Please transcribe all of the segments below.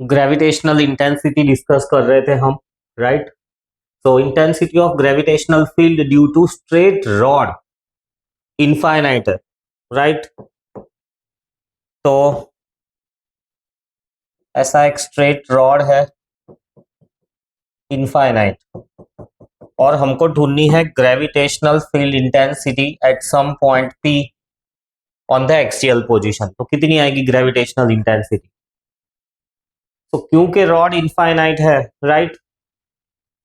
Gravitational intensity discuss कर रहे थे हम, right. So intensity of gravitational field due to straight rod infinite है, राइट। तो ऐसा एक स्ट्रेट रॉड है इनफाइनाइट और हमको ढूंढनी है gravitational field intensity at some point p on the axial position. तो कितनी आएगी ग्रेविटेशनल इंटेंसिटी? तो क्योंकि रॉड इनफाइनाइट है, राइट,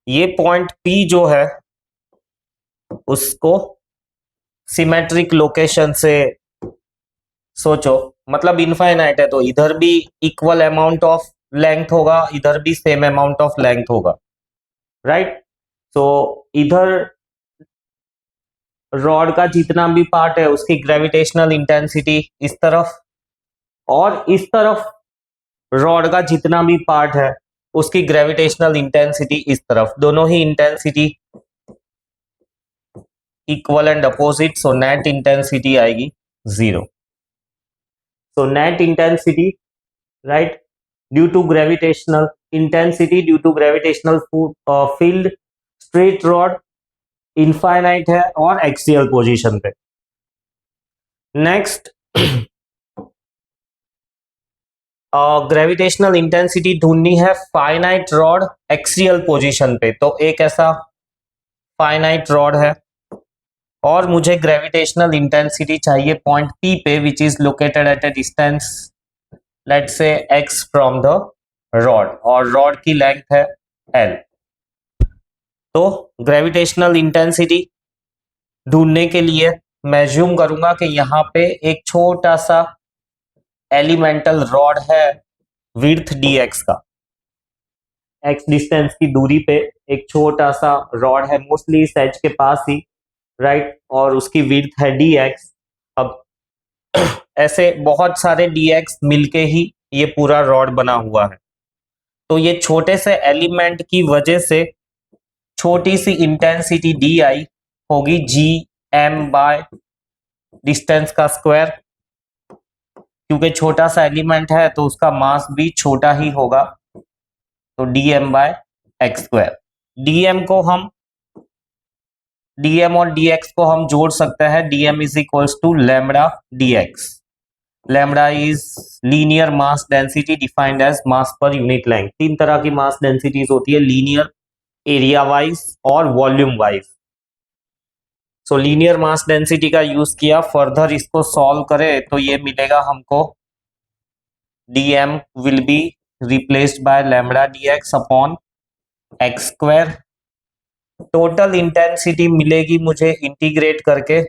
ये पॉइंट पी जो है उसको सिमेट्रिक लोकेशन से सोचो, मतलब इनफाइनाइट है तो इधर भी इक्वल अमाउंट ऑफ लेंथ होगा, इधर भी सेम अमाउंट ऑफ लेंथ होगा, राइट। तो इधर रॉड का जितना भी पार्ट है उसकी ग्रेविटेशनल इंटेंसिटी इस तरफ, और इस तरफ रॉड का जितना भी पार्ट है उसकी ग्रेविटेशनल इंटेंसिटी इस तरफ, दोनों ही intensity equal and opposite. So net intensity आएगी 0। So net intensity, right, due to gravitational intensity due to gravitational field straight rod infinite है और एक्सियल पोजीशन पे। नेक्स्ट ग्रेविटेशनल इंटेंसिटी ढूंढनी है फाइनाइट रॉड एक्सियल पोजीशन पे। तो एक ऐसा फाइनाइट रॉड है और मुझे ग्रेविटेशनल इंटेंसिटी चाहिए पॉइंट पी पे which is located at A distance let's say x from the rod, और रॉड की लेंथ है l। तो ग्रेविटेशनल इंटेंसिटी ढूंढने के लिए मैं ज्यूम करूंगा कि यहाँ पे एक छोटा सा एलिमेंटल रॉड है विड्थ dx का, x डिस्टेंस की दूरी पे एक छोटा सा रॉड है, मोस्टली इस एज के पास ही, राइट, और उसकी विड्थ है dx। अब ऐसे बहुत सारे dx मिलके ही ये पूरा रॉड बना हुआ है। तो ये छोटे से एलिमेंट की वजह से छोटी सी इंटेंसिटी di होगी gm बाय डिस्टेंस का स्क्वायर, क्योंकि छोटा सा एलिमेंट है तो उसका मास भी छोटा ही होगा, तो dm by x square. dm और dx को हम जोड़ सकते हैं, dm is equals to lambda dx। Lambda is linear mass density defined as mass per unit length. तीन तरह की मास डेंसिटीज होती है, लीनियर, एरिया वाइज और वॉल्यूम वाइज। सो लीनियर मास डेंसिटी का यूज किया, फर्दर इसको सॉल्व करें तो ये मिलेगा हमको dm will be replaced bye lambda dx upon x square. Total intensity मिलेगी मुझे इंटीग्रेट करके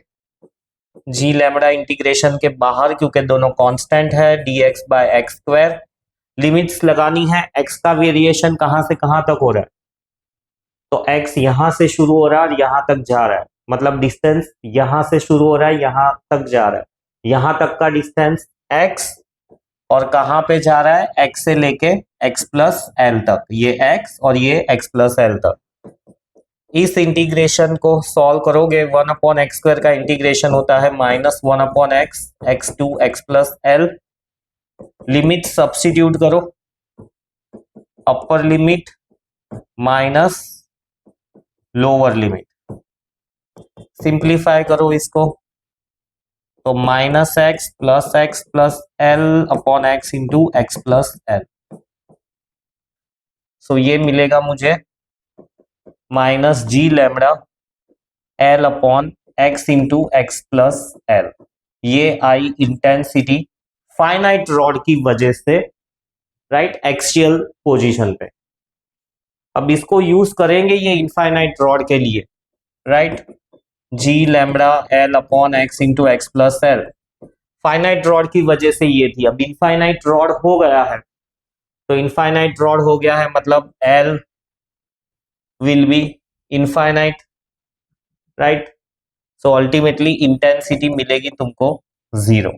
जी लैम्बडा इंटीग्रेशन के बाहर, क्योंकि दोनों कांस्टेंट है, dx by x square. Limits लगानी है, x का वेरिएशन कहां से कहां तक हो रहा है, तो x यहां से शुरू हो रहा है और यहां तक जा रहा है, मतलब डिस्टेंस यहां से शुरू हो रहा है यहां तक जा रहा है, यहां तक का डिस्टेंस x, और कहां पे जा रहा है, x से लेके x प्लस एल तक, ये x और ये x प्लस एल तक। इस इंटीग्रेशन को सॉल्व करोगे, 1 अपॉन एक्स स्क्वायर का इंटीग्रेशन होता है minus 1 upon x, x to x plus L. Limit substitute करो, upper limit minus lower limit, simplify करो इसको, तो minus x plus L upon x into x plus L. So ये मिलेगा मुझे minus g lambda L upon x into x plus L. ये I intensity finite rod की वजह से, राइट, एक्सियल पोजीशन पे। अब इसको यूज करेंगे ये इनफाइनाइट रॉड के लिए, right, g lambda L upon x into x plus L. Finite rod की वजह से ये थी, अब इनफाइनाइट रॉड हो गया है, तो इनफाइनाइट रॉड हो गया है मतलब L will be infinite, right. So ultimately intensity मिलेगी तुमको 0।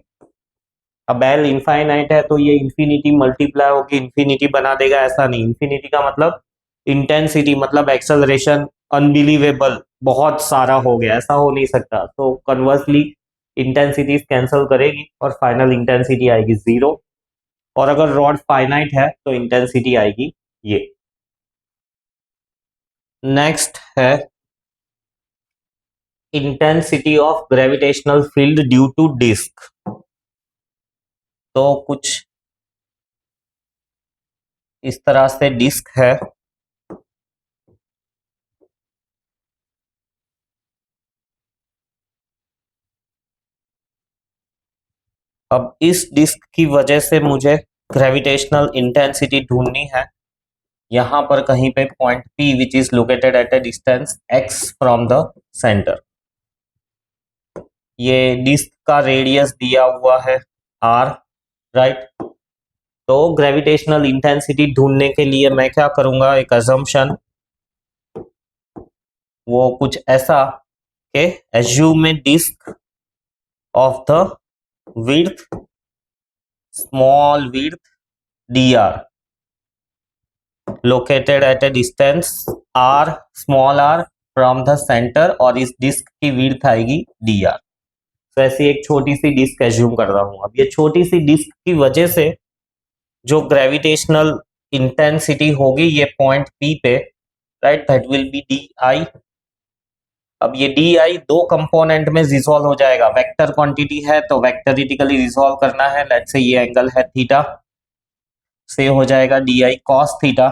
अब एल इनफाइनाइट है तो ये इंफिनिटी मल्टीप्लाई होकर इंफिनिटी बना देगा, ऐसा नहीं। इंफिनिटी का मतलब इंटेंसिटी, मतलब एक्सेलरेशन अनबिलीवेबल, बहुत सारा हो गया, ऐसा हो नहीं सकता। तो कन्वर्सली इंटेंसिटी कैंसिल करेगी और फाइनल इंटेंसिटी आएगी 0। और अगर रॉड फाइनाइट है तो इंटेंसिटी आएगी ये। नेक्स्ट है intensity of gravitational field due to disk. तो कुछ इस तरह से डिस्क है, अब इस डिस्क की वजह से मुझे ग्रेविटेशनल इंटेंसिटी ढूंढनी है। यहां पर कहीं पे point P which is located at a distance x from the centre. ये डिस्क का रेडियस दिया हुआ है r, राइट। तो ग्रेविटेशनल इंटेंसिटी ढूंढने के लिए मैं क्या करूंगा, एक अजम्पशन, वो कुछ ऐसा कि assume a disk of the width small width dr located at a distance r small r from the center, और इस डिस्क की विड्थ आएगी dr। तो ऐसी एक छोटी सी डिस्क एज्यूम कर रहा हूं। अब ये छोटी सी डिस्क की वजह से जो ग्रेविटेशनल इंटेंसिटी होगी ये पॉइंट P पे, right, that will B di। अब ये di दो कंपोनेंट में रिजॉल्व हो जाएगा। वेक्टर क्वांटिटी है तो वेक्टरिटिकली रिजॉल्व करना है। लेट्स से ये एंगल है थीटा, से हो जाएगा di cos थीटा,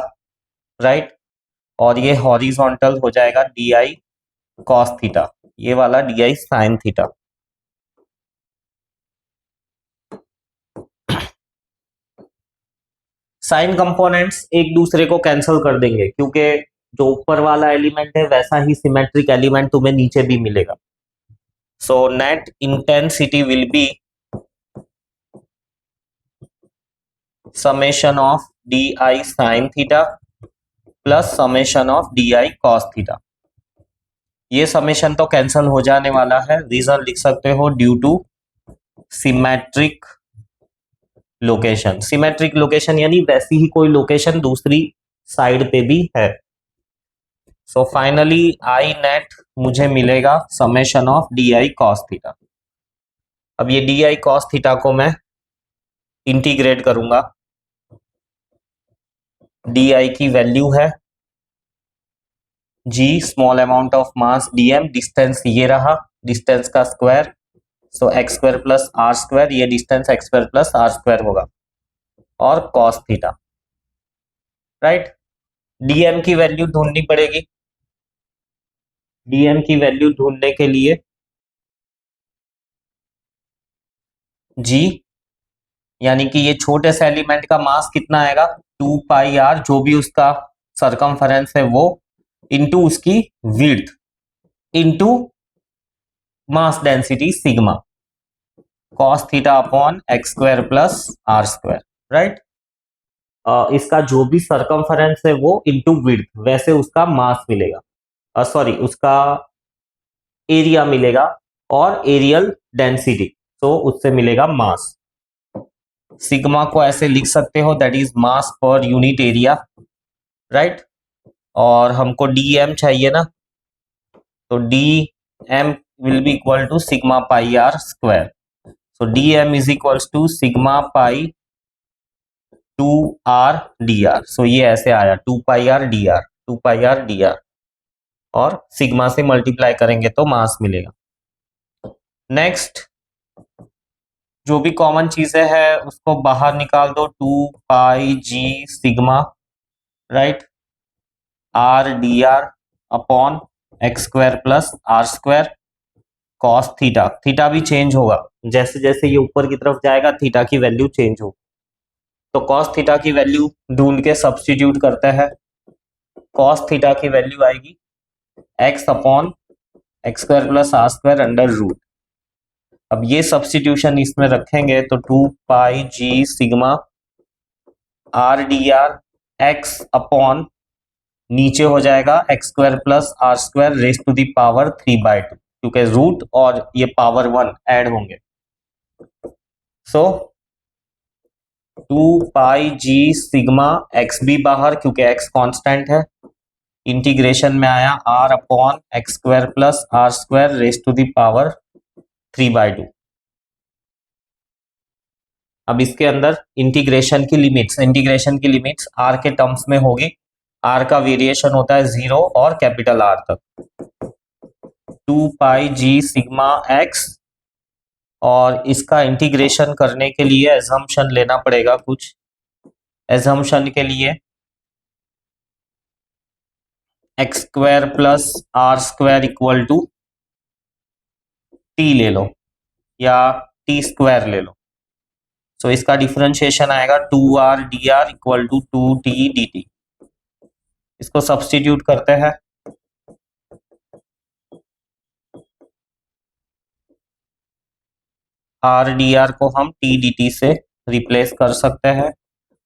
राइट, और ये हॉरिजॉन्टल हो जाएगा di cos थीटा, ये वाला di sin theta. Sine components एक दूसरे को कैंसिल कर देंगे क्योंकि जो ऊपर वाला एलिमेंट है वैसा ही सिमेट्रिक एलिमेंट तुम्हें नीचे भी मिलेगा। So net intensity will be summation of di sin theta plus summation of di cos theta. ये समेशन तो कैंसिल हो जाने वाला है। रीजन लिख सकते हो due to symmetric location. Symmetric location यानी वैसी ही कोई लोकेशन दूसरी साइड पे भी है। सो फाइनली आई नेट मुझे मिलेगा summation of di cos theta. अब ये di cos थीटा को मैं इंटीग्रेट करूंगा। di की वैल्यू है g small amount of mass dm, distance ये रहा, डिस्टेंस का square, so x square plus r square, ये distance x square plus r square होगा, और cos थीटा, राइट। dm की वैल्यू ढूंढनी पड़ेगी। dm की वैल्यू ढूंढने के लिए g यानी कि ये छोटे से एलिमेंट का मास कितना आएगा 2 पाई आर, जो भी उसका सरकमफेरेंस है वो, इनटू उसकी width into mass density sigma cos theta upon x square plus r square, right. इसका जो भी सरकमफेरेंस है वो इनटू विड्थ, वैसे उसका मास मिलेगा, सॉरी उसका एरिया मिलेगा, और एरियल डेंसिटी, तो उससे मिलेगा मास। सिग्मा को ऐसे लिख सकते हो, that is mass per unit area, right. और हमको dm चाहिए ना, तो dm will be equal to sigma pi r square. So dm is equals to sigma pi 2r dr। So ये ऐसे आया 2 pi r dr, 2 pi r dr, और sigma से मल्टीप्लाई करेंगे तो मास मिलेगा। नेक्स्ट जो भी कॉमन चीजें है उसको बाहर निकाल दो, 2 pi g sigma, right, r d r upon x square plus r square cos theta. Theta भी चेंज होगा, जैसे जैसे ये ऊपर की तरफ जाएगा थीटा की वैल्यू चेंज होगी। तो कॉस थीटा की वैल्यू ढूंढ के सब्सटीट्यूट करते हैं। कॉस थीटा की वैल्यू आएगी x upon x square plus r square under root. अब ये सब्सटीट्यूशन इसमें रखेंगे तो 2 pi g sigma r d r x upon नीचे हो जाएगा x square plus r square raise to the power 3/2, क्योंकि रूट और ये पावर 1 ऐड होंगे। सो 2 पाई जी सिग्मा एक्स भी बाहर क्योंकि एक्स कांस्टेंट है, इंटीग्रेशन में आया r upon x square plus r square raise to the power 3/2। अब इसके अंदर इंटीग्रेशन की लिमिट्स आर के टर्म्स में होगी। आर का वेरिएशन होता है 0 और कैपिटल आर तक, 2 पाई जी सिग्मा एक्स। और इसका इंटीग्रेशन करने के लिए एजम्पशन लेना पड़ेगा कुछ। एजम्पशन के लिए x square plus r square equal to t ले लो या टी स्क्वायर ले लो। सो इसका डिफरेंशिएशन आएगा 2r dr equal to 2t dt। इसको सब्स्टिट्यूट करते हैं। r dr को हम t dt से रिप्लेस कर सकते हैं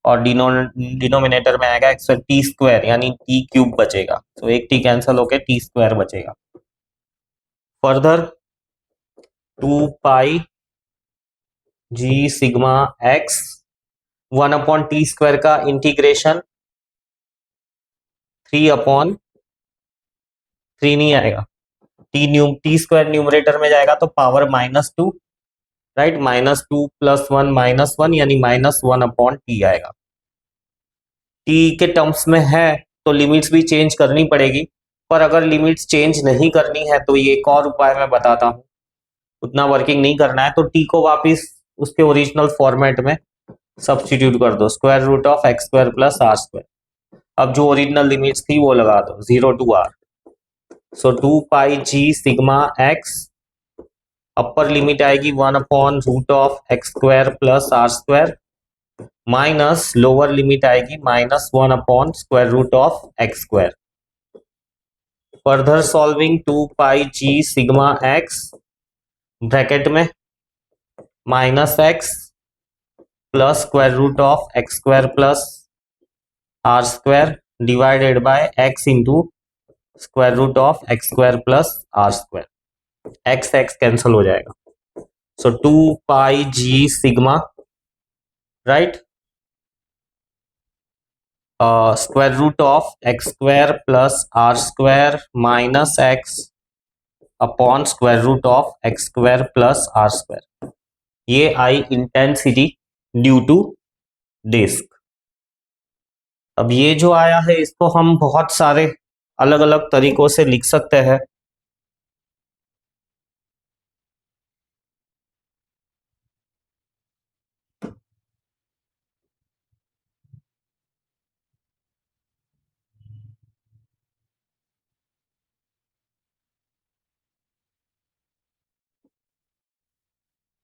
और डिनोमिनेटर में आएगा एक्स टी स्क्वायर यानी टी क्यूब बचेगा। तो एक टी कैंसिल होके टी स्क्वायर बचेगा। Further 2 pi g sigma x 1 upon t square का इंटीग्रेशन 3 अपॉन 3 नहीं आएगा, टी स्क्वायर न्यूमरेटर में जाएगा तो पावर -2, राइट। -2 + 1 -1 यानी -1 अपॉन टी आएगा। टी के टर्म्स में है तो लिमिट्स भी चेंज करनी पड़ेगी, पर अगर लिमिट्स चेंज नहीं करनी है तो ये एक और उपाय मैं बताता हूँ। उतना वर्किंग नहीं करना है तो टी को वापस उसके ओरिजिनल फॉर्मेट में सब्स्टिट्यूट कर दो, √(x² + r²। अब जो ओरिजिनल लिमिट्स थी वो लगा दो, 0 to r। So 2 pi g sigma x, upper limit आएगी 1 upon √(x² + r², minus lower limit आएगी -1 upon √(x²। Further solving 2 pi g sigma x bracket में -x plus √(x² + r² divided by x into √(x² + r²। x cancel हो जाएगा। So 2 pi g sigma, right, √(x² + r² minus x upon √(x² + r²। ये I intensity due to disc. अब ये जो आया है इसको हम बहुत सारे अलग अलग तरीकों से लिख सकते हैं।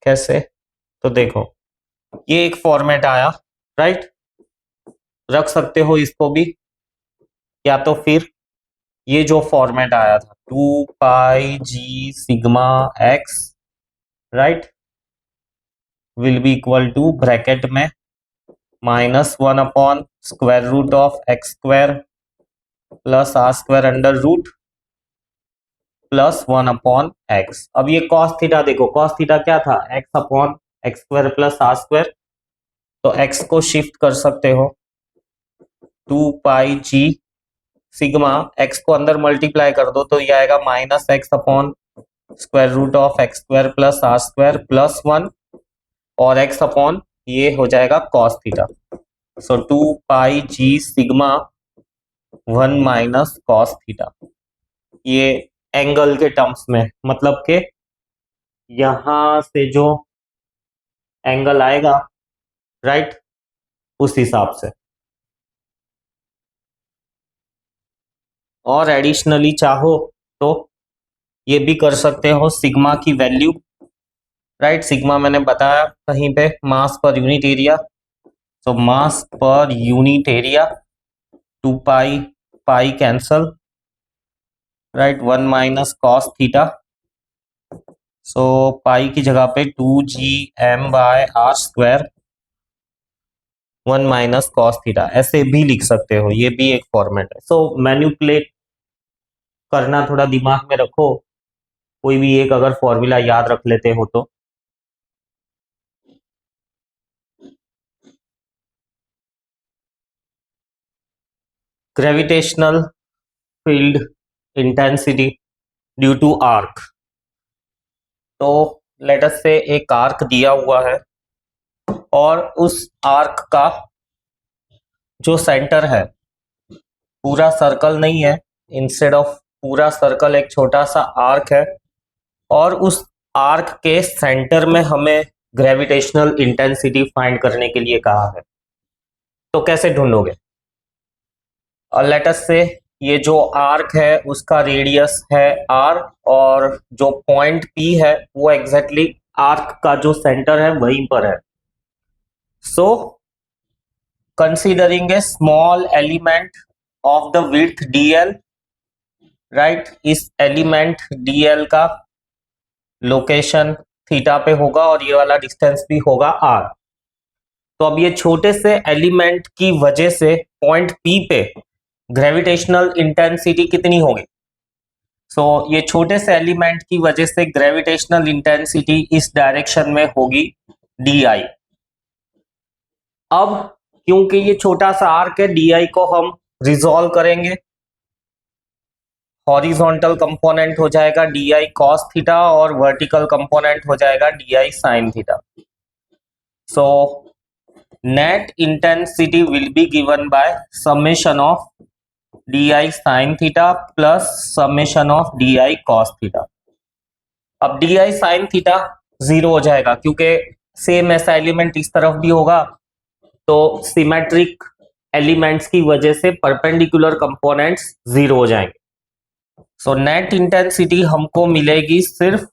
कैसे? तो देखो, ये एक फॉर्मेट आया, राइट। रख सकते हो इसको भी, या तो फिर ये जो फॉर्मेट आया था 2 pi g sigma x, right, will be equal to bracket में -1 upon √(x² + r² under root plus 1 upon x। अब ये cos थीटा देखो, cos थीटा क्या था, x अपॉन x² + r²। तो x को शिफ्ट कर सकते हो 2 पाई जी सिग्मा, x को अंदर मल्टीप्लाई कर दो तो ये आएगा -x upon √(x² + r² plus 1 और x अपॉन ये हो जाएगा cos थीटा। सो 2 pi g sigma 1 minus cos theta. ये एंगल के टर्म्स में, मतलब के यहां से जो एंगल आएगा, राइट, उस हिसाब से। और एडिशनली चाहो तो ये भी कर सकते हो सिग्मा की वैल्यू, राइट। सिग्मा मैंने बताया कहीं पे मास पर यूनिट एरिया, तो mass per unit area 2 pi, pi cancel, right, 1 minus cos theta. So pi की जगह पे 2gm/r², 1 माइनस cos थीटा, ऐसे भी लिख सकते हो, ये भी एक फॉर्मेट है। सो मैन्युपुलेट करना थोड़ा दिमाग में रखो, कोई भी एक अगर फॉर्मूला याद रख लेते हो तो। Gravitational field intensity due to arc. तो लेट अस से एक आर्क दिया हुआ है, और उस आर्क का जो सेंटर है, पूरा सर्कल नहीं है, इंस्टेड ऑफ पूरा सर्कल एक छोटा सा आर्क है, और उस आर्क के सेंटर में हमें ग्रेविटेशनल इंटेंसिटी फाइंड करने के लिए कहा है। तो कैसे ढूंढोगे? और लेट अस से ये जो आर्क है उसका रेडियस है r, और जो पॉइंट P है वो एग्जैक्टली आर्क का जो सेंटर है वहीं पर है। So considering a small element of the width dl, right, इस एलिमेंट dl का लोकेशन थीटा पे होगा और ये वाला डिस्टेंस भी होगा r। तो अब ये छोटे से एलिमेंट की वजह से पॉइंट P पे ग्रेविटेशनल इंटेंसिटी कितनी होगी? सो ये छोटे से एलिमेंट की वजह से ग्रेविटेशनल इंटेंसिटी इस डायरेक्शन में होगी डी आई। अब क्योंकि ये छोटा सा आर्क है, डी आई को हम रिजॉल्व करेंगे, हॉरिजॉन्टल कंपोनेंट हो जाएगा डी आई कॉस थीटा और वर्टिकल कंपोनेंट हो जाएगा D I sine theta. So net intensity will be given by summation of D I sine theta plus summation of D I cos theta. अब D I sine theta 0 हो जाएगा क्योंकि same ऐसा element इस तरफ भी होगा, तो सिमेट्रिक एलिमेंट्स की वजह से परपेंडिकुलर कंपोनेंट्स 0 हो जाएंगे। सो नेट इंटेंसिटी हमको मिलेगी सिर्फ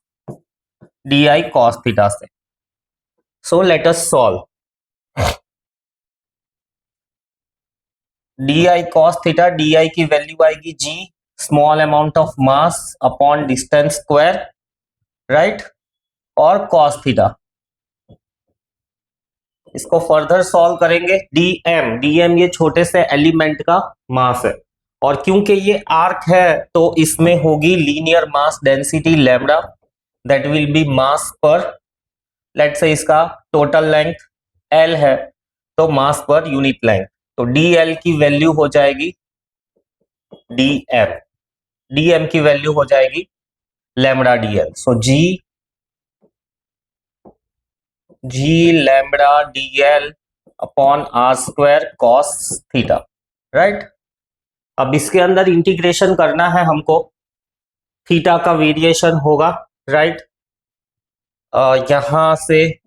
डी आई कॉस थीटा से। So let us solve. D I cos theta, d I की वैल्यू आएगी g small amount of mass upon distance square, right, और कॉस थीटा। इसको फर्दर सॉल्व करेंगे। डीएम ये छोटे से एलिमेंट का मास है, और क्योंकि ये आर्क है तो इसमें होगी linear mass density lambda, that will be mass per, let's से इसका टोटल लेंथ एल है तो मास पर यूनिट लेंथ, तो डीएल की वैल्यू हो जाएगी डीएम की वैल्यू हो जाएगी lambda dl. So g lambda dl upon r square cos theta, right. अब इसके अंदर इंटीग्रेशन करना है हमको, थीटा का वेरिएशन होगा, राइट, यहां से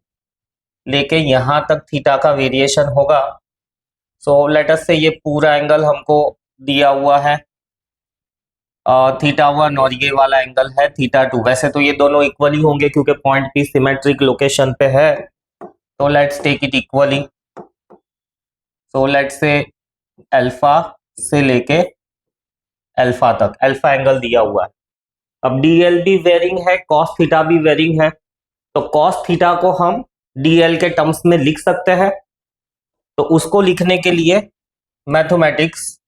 लेके यहां तक थीटा का वेरिएशन होगा। सो लेट अस से ये पूरा एंगल हमको दिया हुआ है थीटा 1 और ये वाला एंगल है थीटा 2। वैसे तो ये दोनों इक्वली होंगे क्योंकि पॉइंट पी सिमेट्रिक लोकेशन पे है, तो let's take it equally. So let's say alpha से लेके अल्फा तक अल्फा एंगल दिया हुआ है। अब डीएल भी वेरिंग है, कॉस थीटा भी वेरिंग है, तो कॉस थीटा को हम डीएल के टर्म्स में लिख सकते हैं। तो उसको लिखने के लिए मैथमेटिक्स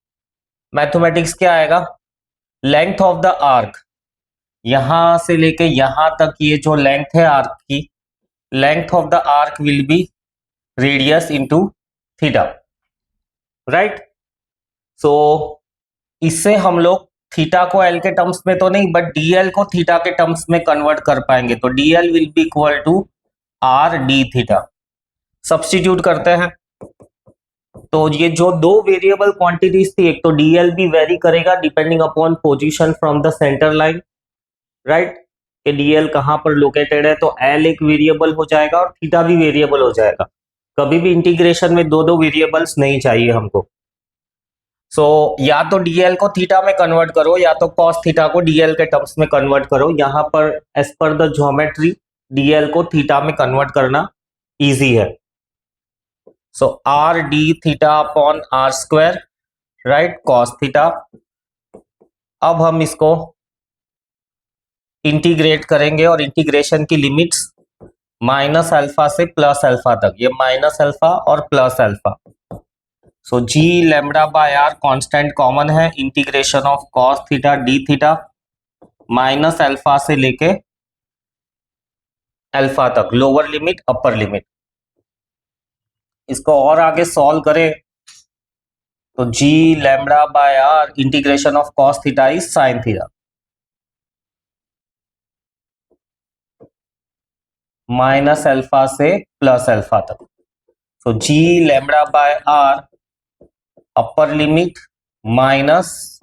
क्या आएगा, लेंथ ऑफ द आर्क, यहां से लेके यहां तक ये जो लेंथ है आर्क की, length of the arc will be radius into theta, right. So इससे हम लोग थीटा को एल के टर्म्स में तो नहीं बट डीएल को थीटा के टर्म्स में कन्वर्ट कर पाएंगे, तो dl will be equal to r d theta. Substitute करते हैं, तो ये जो दो वेरिएबल क्वांटिटीज थी, एक तो डीएल भी वेरी करेगा depending upon position from the centre line, right, कि डीएल कहां पर लोकेटेड है, तो एल एक वेरिएबल हो जाएगा और थीटा भी वेरिएबल हो जाएगा। कभी भी इंटीग्रेशन में दो वेरिएबल्स नहीं चाहिए हमको। सो या तो डीएल को थीटा में कन्वर्ट करो या तो कॉस थीटा को डीएल के टर्म्स में कन्वर्ट करो। यहां पर as per the geometry dl को थीटा में कन्वर्ट करना इजी है। So r d theta upon r square, right, cos theta. अब हम इसको इंटीग्रेट करेंगे और इंटीग्रेशन की लिमिट्स माइनस अल्फा से प्लस अल्फा तक, ये माइनस अल्फा और plus alpha. So g lambda by r constant common है, integration of cos theta D theta minus alpha से लेके अल्फा तक, लोअर लिमिट अपर लिमिट। इसको और आगे सॉल्व करें तो g lambda by r integration of cos theta is sine theta minus alpha से प्लस अल्फा तक। So g lambda by r upper limit minus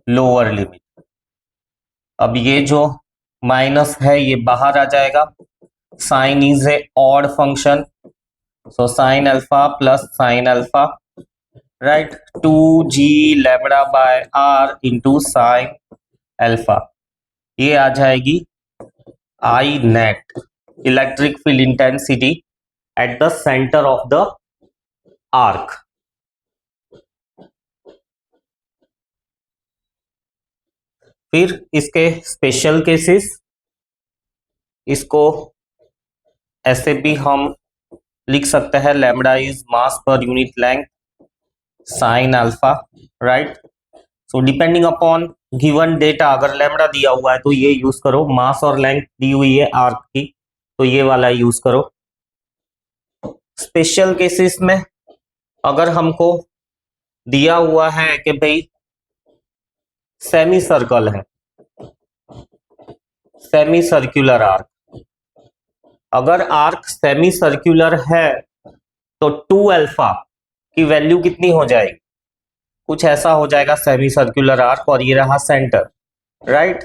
lower limit. अब ये जो माइनस है ये बाहर आ जाएगा। Sine is a odd function, so sine alpha plus sine alpha, right, 2g lambda by r into sine alpha, ये आ जाएगी I net, electric field intensity at the centre of the arc. फिर इसके स्पेशल केसेस, इसको ऐसे भी हम लिख सकते हैं, lambda is mass per unit length sign alpha, right. So depending upon given data, अगर लैम्बडा दिया हुआ है तो ये यूज करो, मास और लेंथ दी हुई है आर्क की तो ये वाला यूज करो। स्पेशल केसेस में अगर हमको दिया हुआ है कि भाई सेमी सर्कल है, सेमी सर्कुलर आर्क, अगर आर्क सेमी सर्कुलर है तो 2 अल्फा की वैल्यू कितनी हो जाएगी, कुछ ऐसा हो जाएगा सेमी सर्कुलर आर्क, और ये रहा सेंटर, राइट।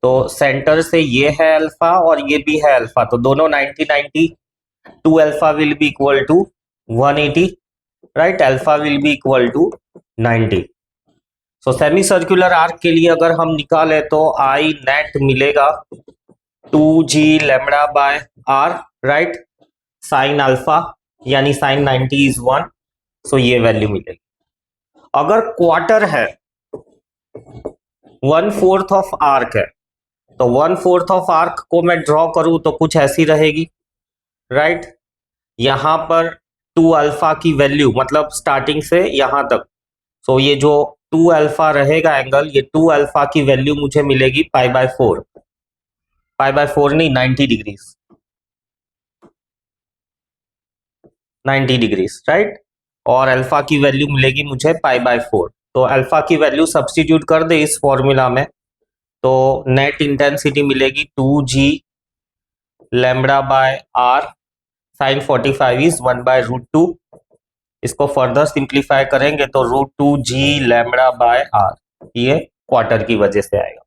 तो सेंटर से ये है अल्फा और ये भी है अल्फा, तो दोनों 90-90, 2 alpha will be equal to 180, right, alpha will be equal to 90। So semi circular arc के लिए अगर हम निकाले तो आई नेट मिलेगा 2g lambda by r, right, sine alpha यानी साइन 90 इज 1, सो ये वैल्यू मिलेगी। अगर क्वार्टर है, 1/4 ऑफ आर्क है, तो 1/4 ऑफ आर्क को मैं ड्रॉ करूं तो कुछ ऐसी रहेगी, राइट। यहां पर 2 अल्फा की वैल्यू, मतलब स्टार्टिंग से यहां तक, सो ये जो 2 अल्फा रहेगा एंगल, ये 2 अल्फा की वैल्यू मुझे मिलेगी π/4, π/4 नहीं 90 डिग्रीज, 90 डिग्रीज, राइट, और अल्फा की वैल्यू मिलेगी मुझे π/4। तो अल्फा की वैल्यू सब्स्टिट्यूट कर दे इस फॉर्मूला में, तो नेट इंटेंसिटी मिलेगी 2g lambda by r sine 45 is 1/√2। इसको फर्दर सिंप्लीफाई करेंगे तो √2g लैम्बडा बाय आर, ये क्वार्टर की वजह से आएगा।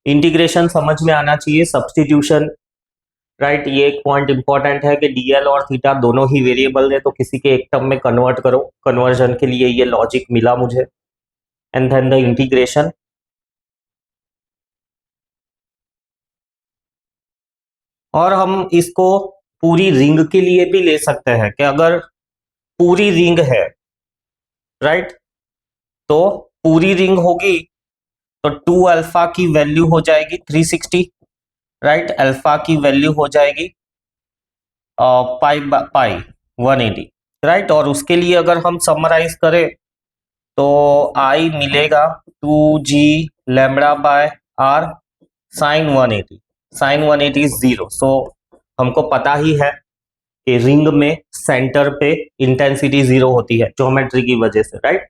इंटीग्रेशन समझ में आना चाहिए, सब्स्टिट्यूशन, राइट, ये एक पॉइंट इंपॉर्टेंट है कि डीएल और थीटा दोनों ही वेरिएबल है, तो किसी के एक टर्म में कन्वर्ट करो, कन्वर्जन के लिए ये लॉजिक मिला मुझे, एंड देन द इंटीग्रेशन। और हम इसको पूरी रिंग के लिए भी ले सकते हैं कि अगर पूरी रिंग है, राइट, तो पूरी रिंग होगी तो 2 अल्फा की वैल्यू हो जाएगी 360, राइट, अल्फा की वैल्यू हो जाएगी पाई 180, राइट। और उसके लिए अगर हम समराइज करें तो आई मिलेगा 2g lambda by r sine 180, sine 180 is 0। So हमको पता ही है कि रिंग में सेंटर पे इंटेंसिटी 0 होती है ज्योमेट्री की वजह से, right.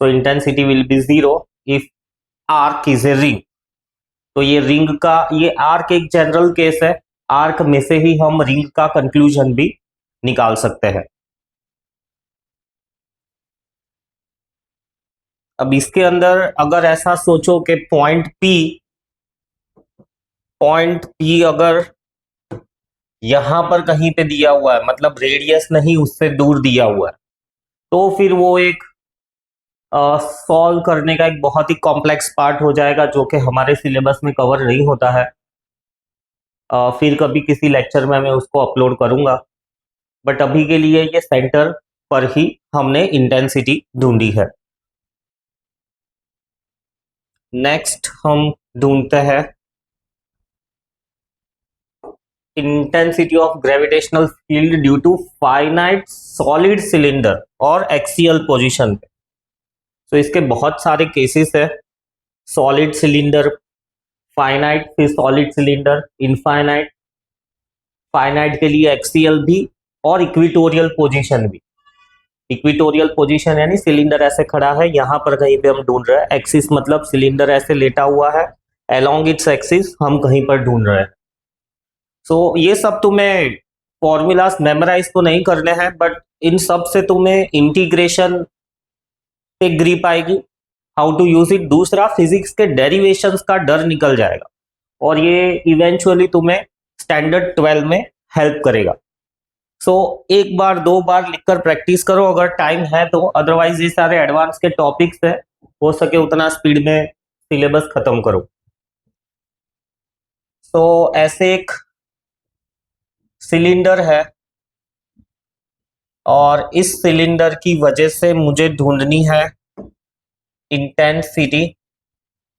So intensity will B 0 if arc is a ring. तो ये रिंग का, ये आर्क एक जनरल केस है, आर्क में से ही हम रिंग का कंक्लूजन भी निकाल सकते हैं। अब इसके अंदर अगर ऐसा सोचो कि पॉइंट पी अगर यहां पर कहीं पे दिया हुआ है, मतलब रेडियस नहीं उससे दूर दिया हुआ है, तो फिर वो एक सॉल्व करने का एक बहुत ही कॉम्प्लेक्स पार्ट हो जाएगा जो कि हमारे सिलेबस में कवर नहीं होता है। फिर कभी किसी लेक्चर में मैं उसको अपलोड करूंगा, बट अभी के लिए ये सेंटर पर ही हमने इंटेंसिटी ढूंढी है। नेक्स्ट हम ढूंढते हैं intensity of gravitational field due to finite solid cylinder और एक्सियल पोजीशन पे। तो इसके बहुत सारे केसेस है, सॉलिड सिलेंडर, फाइनाइट, फिर सॉलिड सिलेंडर, इनफाइनाइट, फाइनाइट के लिए एक्सियल भी और इक्विटोरियल पोजीशन भी। इक्विटोरियल पोजीशन यानी सिलेंडर ऐसे खड़ा है, यहां पर कहीं पे हम ढूंढ रहे हैं, एक्सिस मतलब सिलेंडर ऐसे लेटा हुआ है, अलोंग इट्स एक्सिस हम कहीं पर ढूंढ रहे हैं। सो ये सब तो मैं फॉर्मूलाज मेमोराइज तो नहीं करने हैं, बट इन सब से तुम्हें इंटीग्रेशन पे ग्रिप आएगी, हाउ टू यूज इट। दूसरा, फिजिक्स के डेरिवेशंस का डर निकल जाएगा और ये इवेंचुअली तुम्हें स्टैंडर्ड 12 में हेल्प करेगा। सो एक बार दो बार लिखकर प्रैक्टिस करो अगर टाइम है तो, अदरवाइज ये सारे एडवांस के टॉपिक्स है, हो सके उतना स्पीड में सिलेबस खत्म करो। तो ऐसे एक सिलेंडर है और इस सिलेंडर की वजह से मुझे ढूंढनी है intensity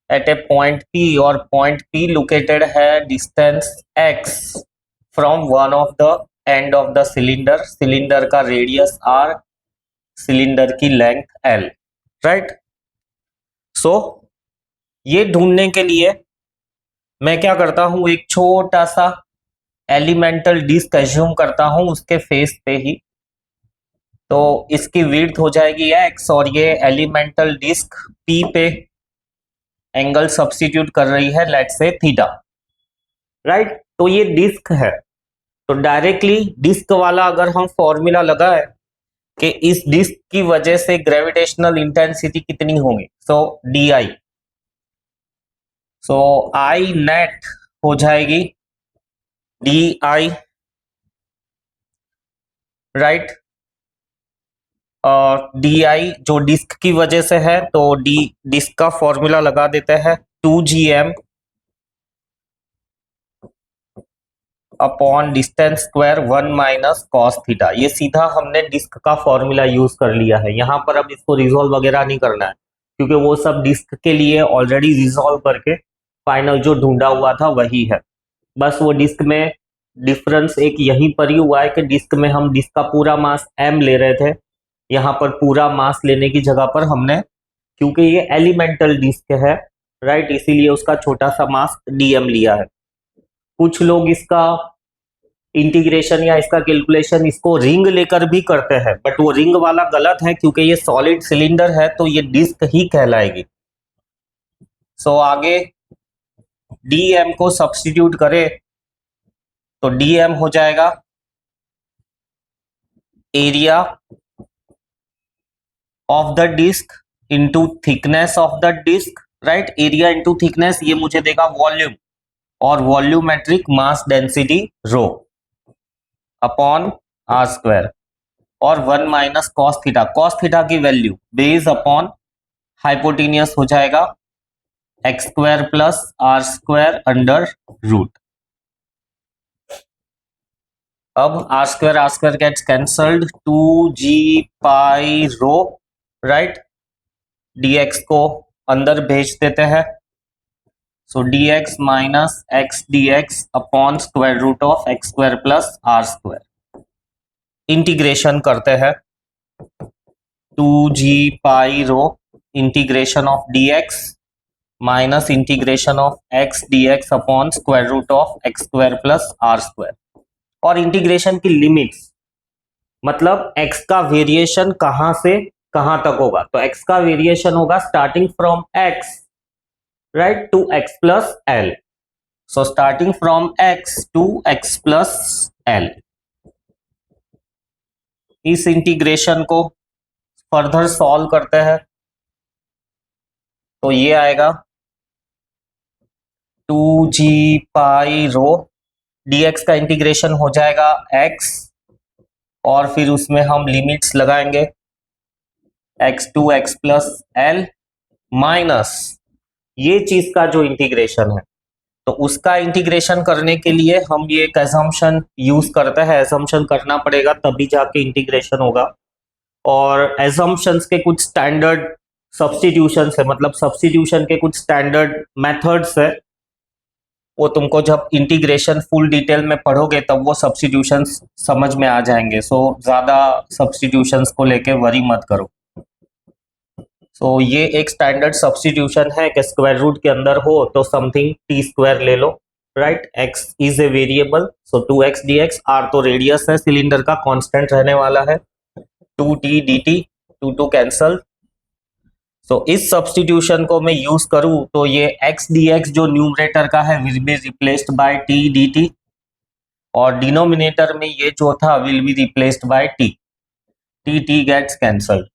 at A point P, और पॉइंट P लोकेटेड है distance x from one of the end of the cylinder. Cylinder का रेडियस r, सिलेंडर की लेंथ l, राइट। सो ये ढूंढने के लिए मैं क्या करता हूं, एक छोटा सा एलिमेंटल डिस्क एज्यूम करता हूं उसके फेस पे ही, तो इसकी विड्थ हो जाएगी x और ये एलिमेंटल डिस्क P पे एंगल सब्स्टिट्यूट कर रही है, लेट्स से थीटा, राइट। तो ये डिस्क है, तो डायरेक्टली डिस्क वाला अगर हम फॉर्मूला लगाए कि इस डिस्क की वजह से ग्रेविटेशनल इंटेंसिटी कितनी होगी, सो DI, सो I नेट हो जाएगी DI, राइट। DI जो डिस्क की वजह से है, तो डिस्क का फॉर्मूला लगा देते हैं 2gm upon distance square 1 minus cos theta. ये सीधा हमने डिस्क का फॉर्मूला यूज कर लिया है, यहाँ पर अब इसको रिजोल्व वगैरह नहीं करना है क्योंकि वो सब डिस्क के लिए ऑलरेडी रिजोल्व करके फाइनल जो ढूंढा हुआ था वही है। बस वो डिस्क में डिफरेंस एक यहीं पर ही हुआ है कि डिस्क में हम डिस्क का पूरा मास m ले रहे थे, यहाँ पर पूरा मास लेने की जगह पर हमने, क्योंकि ये एलिमेंटल डिस्क है, राइट, इसीलिए उसका छोटा सा मास dm लिया है। कुछ लोग इसका इंटीग्रेशन या इसका कैलकुलेशन इसको रिंग लेकर भी करते हैं, बट वो रिंग वाला गलत है क्योंकि ये सॉलिड सिलेंडर है तो ये डिस्क ही कहलाएगी। सो आगे dm को सब्स्टिट्यूट करें तो dm हो जाएगा area of the disk into thickness of the disk, right. Area into thickness ये मुझे देगा वॉल्यूम, और volumetric mass density rho upon r square, और 1 minus cos theta, cos theta की वैल्यू बेस अपॉन हाइपोटेनियस हो जाएगा x square plus r square under root. अब r square gets cancelled, 2g pi rho, right. dx को अंदर भेज देते हैं, so dx minus x dx upon square root of x square plus r square. Integration करते हैं, 2g pi rho integration of dx minus integration of x dx upon square root of x square plus r square. और integration की limits, मतलब x का variation कहां से कहां तक होगा, तो x का वेरिएशन होगा starting from x, right, to x plus l। So starting from x to x plus l। इस इंटीग्रेशन को फर्दर सॉल्व करते हैं तो ये आएगा 2g पाई रो, dx का इंटीग्रेशन हो जाएगा x, और फिर उसमें हम लिमिट्स लगाएंगे x to x plus l minus ये चीज का जो इंटीग्रेशन है, तो उसका इंटीग्रेशन करने के लिए हम ये एक एजम्पशन यूज करते हैं, एजम्पशन करना पड़ेगा तभी जाके इंटीग्रेशन होगा। और एजम्पशंस के कुछ स्टैंडर्ड सब्स्टिट्यूशन है, मतलब सब्स्टिट्यूशन के कुछ स्टैंडर्ड मेथड्स है, वो तुमको जब इंटीग्रेशन फुल डिटेल में पढ़ोगे तब वो सब्स्टिट्यूशंस समझ में आ जाएंगे। सो ज्यादा सब्स्टिट्यूशंस को लेके वरी मत करो। सो ये एक स्टैंडर्ड सब्स्टिट्यूशन है कि स्क्वायर रूट के अंदर हो तो समथिंग टी स्क्वायर ले लो, right. x is a variable, so 2x dx, r तो रेडियस है सिलेंडर का, कांस्टेंट रहने वाला है, 2t dt, 2 कैंसल। सो इस सब्स्टिट्यूशन को मैं यूज करूं तो ये x dx जो न्यूमरेटर का है will be replaced by t dt, और डिनोमिनेटर में ये जो था will be replaced by t, t gets cancel,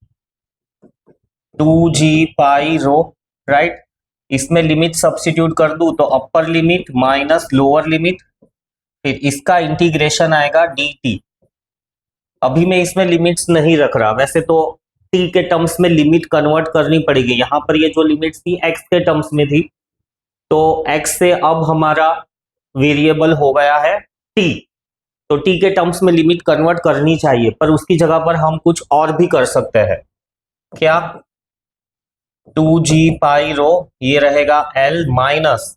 2g pi rho, right. इसमें लिमिट सब्स्टिट्यूट कर दूं तो upper limit minus lower limit, फिर इसका इंटीग्रेशन आएगा dt। अभी मैं इसमें लिमिट्स नहीं रख रहा, वैसे तो t के टर्म्स में लिमिट कन्वर्ट करनी पड़ेगी, यहां पर ये जो लिमिट्स थी x के टर्म्स में थी, तो x से अब हमारा वेरिएबल हो गया है t, तो t के टर्म्स में लिमिट कन्वर्ट करनी चाहिए, पर उसकी जगह पर हम कुछ और भी कर सकते हैं। क्या? 2g पाई रो, ये रहेगा l minus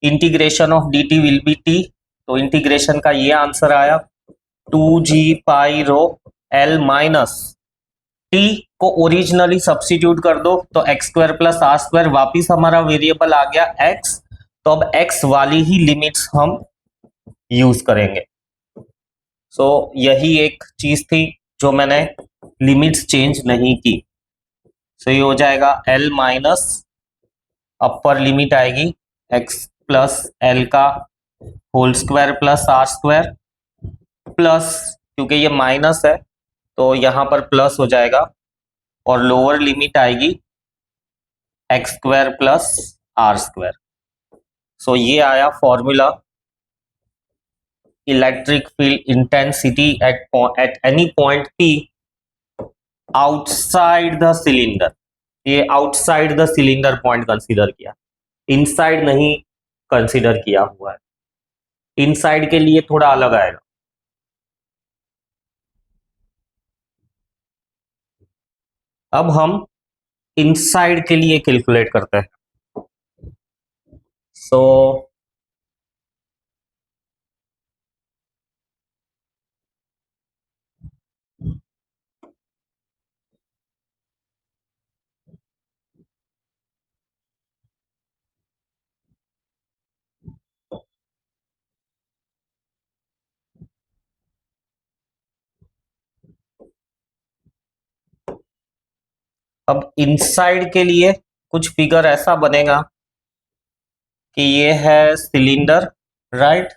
integration of dt will be t, तो इंटीग्रेशन का ये आंसर आया 2g pi rho l minus t को ओरिजिनली सब्स्टिट्यूट कर दो तो x square plus r square, वापिस हमारा वेरिएबल आ गया x, तो अब x वाली ही लिमिट्स हम यूज करेंगे। सो यही एक चीज थी जो मैंने लिमिट्स चेंज नहीं की। सो ये हो जाएगा l माइनस अपर लिमिट आएगी x प्लस l का whole square plus r square, plus क्योंकि ये माइनस है तो यहां पर प्लस हो जाएगा, और लोअर लिमिट आएगी x square plus r square. So ये आया formula electric field intensity at any point P outside the cylinder. ये outside the cylinder point consider किया, इनसाइड नहीं कंसीडर किया हुआ है, इनसाइड के लिए थोड़ा अलग आएगा। अब हम इनसाइड के लिए कैलकुलेट करते हैं। सो अब इनसाइड के लिए कुछ फिगर ऐसा बनेगा कि ये है सिलेंडर, राइट,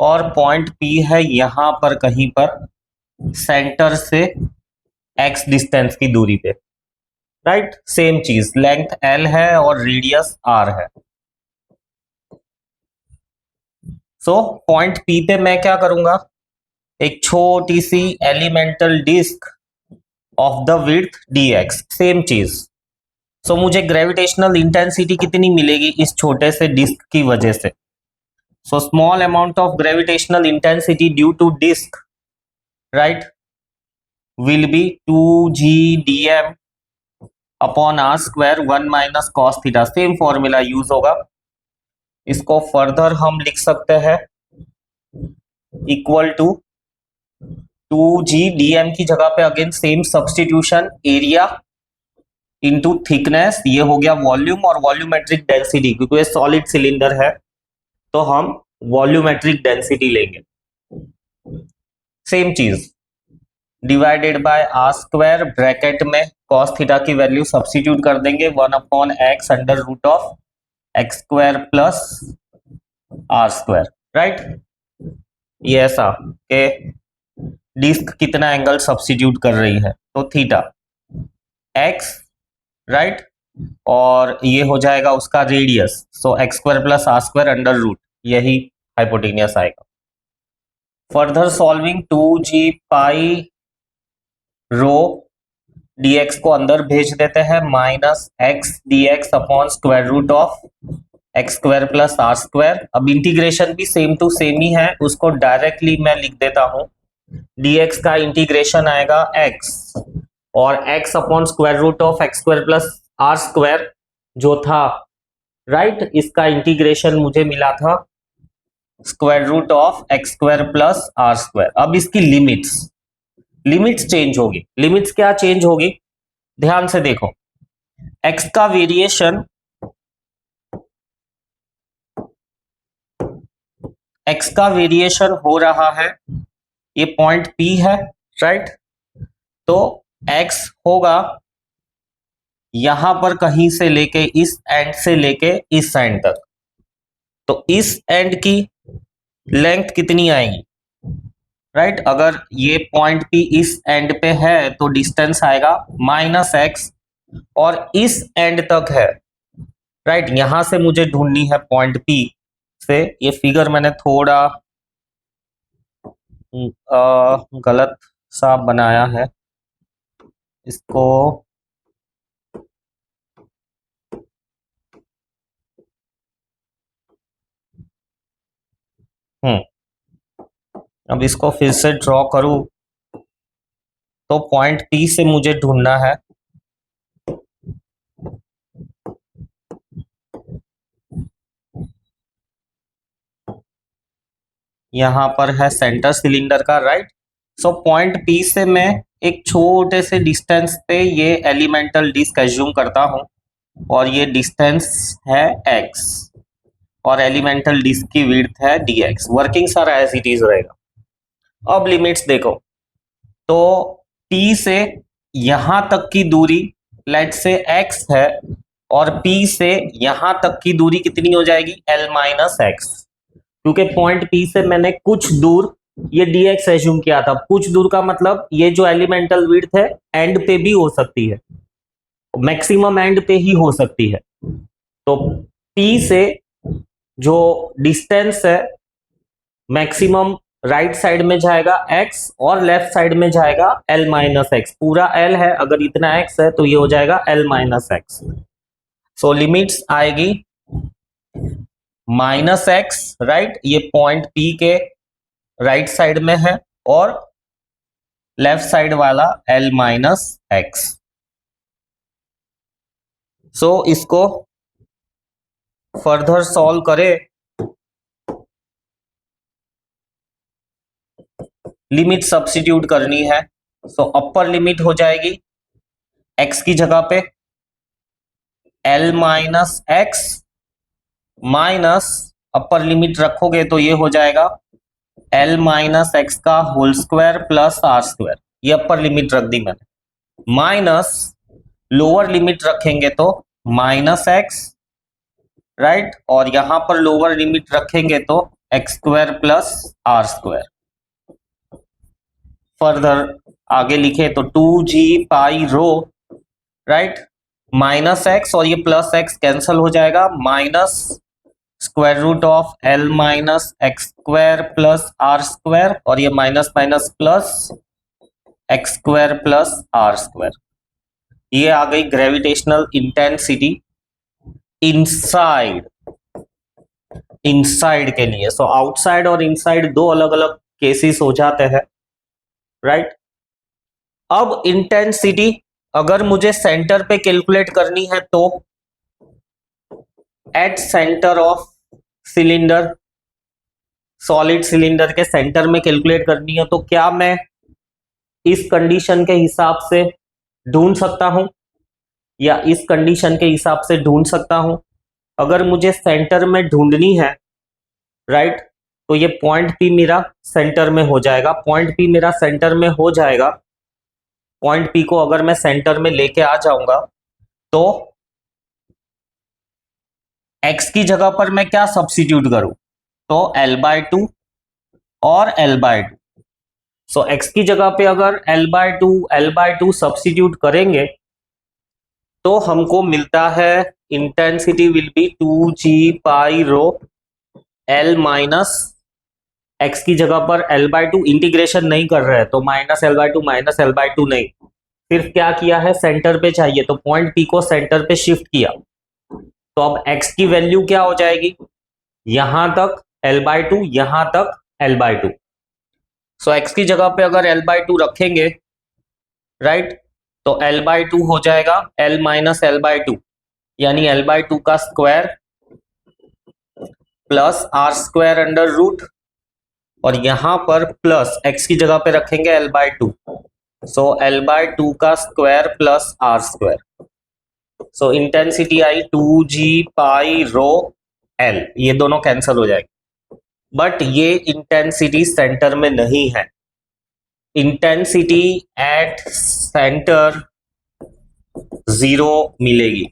और पॉइंट P है यहां पर कहीं पर सेंटर से x डिस्टेंस की दूरी पे, राइट। सेम चीज, लेंथ L है और रेडियस R है। सो पॉइंट P पे मैं क्या करूंगा, एक छोटी सी elemental disk of the width dx, same चीज। सो मुझे ग्रेविटेशनल इंटेंसिटी कितनी मिलेगी इस छोटे से डिस्क की वजह से। So small amount of gravitational intensity due to disk, right, will be 2g dm upon r square 1 minus cos theta. Same formula use होगा, इसको फर्दर हम लिख सकते हैं इक्वल टू 2g dm की जगह पे again same substitution, area into thickness, ये हो गया वॉल्यूम, और वॉल्यूमेट्रिक डेंसिटी, क्योंकि ये सॉलिड सिलेंडर है तो हम वॉल्यूमेट्रिक डेंसिटी लेंगे। सेम चीज, divided by r square, bracket में कॉस थीटा की वैल्यू सब्स्टिट्यूट कर देंगे 1 upon x under root of x square plus r square, right. ये ऐसा कि डिस्क कितना एंगल सब्स्टिट्यूट कर रही है, तो थीटा एक्स, राइट, और ये हो जाएगा उसका radius, so x square plus r square under root, यही हाइपोटेनियस आएगा। Further solving 2g pi rho dx को अंदर भेज देते हैं, minus x dx upon square root of x square plus r square. अब इंटीग्रेशन भी सेम टू सेम ही है, उसको डायरेक्टली मैं लिख देता हूं, dx का इंटीग्रेशन आएगा x, और x upon square root of x square plus r square जो था, राइट, इसका इंटीग्रेशन मुझे मिला था square root of x square plus r square. अब इसकी लिमिट्स चेंज होगी। लिमिट्स क्या चेंज होगी, ध्यान से देखो, x का वेरिएशन, x का वेरिएशन हो रहा है, ये पॉइंट P है, राइट, तो x होगा यहां पर कहीं से लेके इस एंड से लेके इस एंड तक, तो इस एंड की लेंथ कितनी आएगी, राइट अगर ये पॉइंट पी इस एंड पे है तो डिस्टेंस आएगा -x, और इस एंड तक है, राइट यहां से मुझे ढूंढनी है पॉइंट पी से। ये फिगर मैंने थोड़ा गलत सा बनाया है, इसको अब इसको फिर से ड्रॉ करूं तो पॉइंट पी से मुझे ढूंढना है यहां पर है सेंटर सिलेंडर का, राइट। सो पॉइंट पी से मैं एक छोटे से डिस्टेंस पे ये एलिमेंटल डिस्क एज्यूम करता हूं, और ये डिस्टेंस है x, और एलिमेंटल डिस्क की विड्थ है dx। वर्किंग सारा एज इट इज रहेगा। अब लिमिट्स देखो, तो P से यहां तक की दूरी लेट से x है, और P से यहां तक की दूरी कितनी हो जाएगी, L माइनस एक्स, क्योंकि पॉइंट P से मैंने कुछ दूर ये dx एज्यूम किया था। कुछ दूर का मतलब ये जो एलिमेंटल विड्थ है एंड पे भी हो सकती है, मैक्सिमम एंड पे ही हो सकती है। तो P से जो डिस्टेंस है मैक्सिमम राइट साइड में जाएगा x, और लेफ्ट साइड में जाएगा L माइनस एक्स। पूरा L है, अगर इतना x है तो ये हो जाएगा L माइनस एक्स। सो लिमिट्स आएगी -x, राइट ये पॉइंट P के राइट साइड में है, और लेफ्ट साइड वाला L माइनस एक्स। सो इसको फर्दर सॉल्व करें, लिमिट सब्स्टिट्यूट करनी है। सो अपर लिमिट हो जाएगी x की जगह पे L minus x, minus upper limit रखोगे तो ये हो जाएगा L माइनस एक्स का whole square plus r square, ये अपर लिमिट रख दी मैंने, माइनस लोअर लिमिट रखेंगे तो माइनस एक्स, राइट, और यहां पर लोअर लिमिट रखेंगे तो x square plus r square. Further आगे लिखे तो 2g pi rho, right, minus x और ये प्लस एक्स कैंसल हो जाएगा, minus square root of L minus x square plus r square, और ये minus minus plus x square plus r square. ये आ गई ग्रेविटेशनल इंटेंसिटी इनसाइड, इनसाइड के लिए। सो आउटसाइड और इनसाइड दो अलग अलग केसेस हो जाते हैं, राइट। अब इंटेंसिटी अगर मुझे सेंटर पे कैलकुलेट करनी है तो at centre of cylinder, solid cylinder के सेंटर में कैलकुलेट करनी है, तो क्या मैं इस कंडीशन के हिसाब से ढूंढ सकता हूं, या इस कंडीशन के हिसाब से ढूंढ सकता हूं। अगर मुझे सेंटर में ढूंढनी है, राइट, तो ये पॉइंट पी मेरा सेंटर में हो जाएगा। पॉइंट पी मेरा सेंटर में हो जाएगा, पॉइंट पी को अगर मैं सेंटर में लेके आ जाऊंगा तो x की जगह पर मैं क्या सब्स्टिट्यूट करूं, तो L/2 और L/2। सो x की जगह पे अगर L/2 सब्स्टिट्यूट करेंगे तो हमको मिलता है intensity will be 2g pi rho L minus x की जगह पर L/2, इंटीग्रेशन नहीं कर रहे हैं तो -L/2 नहीं, सिर्फ क्या किया है, सेंटर पे चाहिए तो पॉइंट P को सेंटर पे शिफ्ट किया। तो अब x की वैल्यू क्या हो जाएगी, यहां तक L/2, यहां तक L/2। सो x की जगह पे अगर L/2 रखेंगे, राइट, तो L/2 हो जाएगा L माइनस L/2, यानी L/2 का square plus r square under root, और यहां पर प्लस x की जगह पे रखेंगे L/2, सो L/2 का square plus r square. So intensity I 2g pi rho L, ये दोनों कैंसिल हो जाएंगे, बट ये इंटेंसिटी सेंटर में नहीं है। इंटेंसिटी एट सेंटर 0 मिलेगी।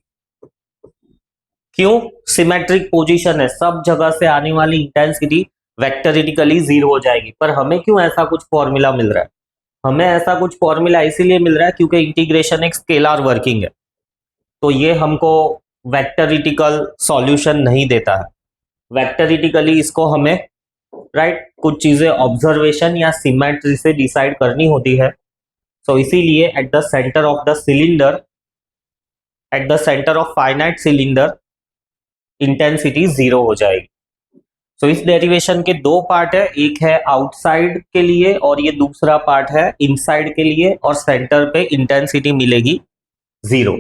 क्यों, सिमेट्रिक पोजीशन है, सब जगह से आने वाली इंटेंसिटी वेक्टरिटिकली जीरो हो जाएगी। पर हमें क्यों ऐसा कुछ फॉर्मूला मिल रहा है? हमें ऐसा कुछ फॉर्मूला इसीलिए मिल रहा है क्योंकि इंटीग्रेशन एक स्केलर वर्किंग है, तो ये हमको वेक्टरिटिकल सॉल्यूशन नहीं देता है। वेक्टरिटिकली इसको हमें कुछ चीजें ऑब्जर्वेशन या सिमेट्री से डिसाइड करनी होती है। सो इसीलिए eight the centre of the cylinder, eight the centre of finite cylinder intensity zero हो जाएगी। सो इस डेरिवेशन के दो पार्ट है, एक है आउटसाइड के लिए और ये दूसरा पार्ट है इनसाइड के लिए, और सेंटर पे इंटेंसिटी मिलेगी जीरो।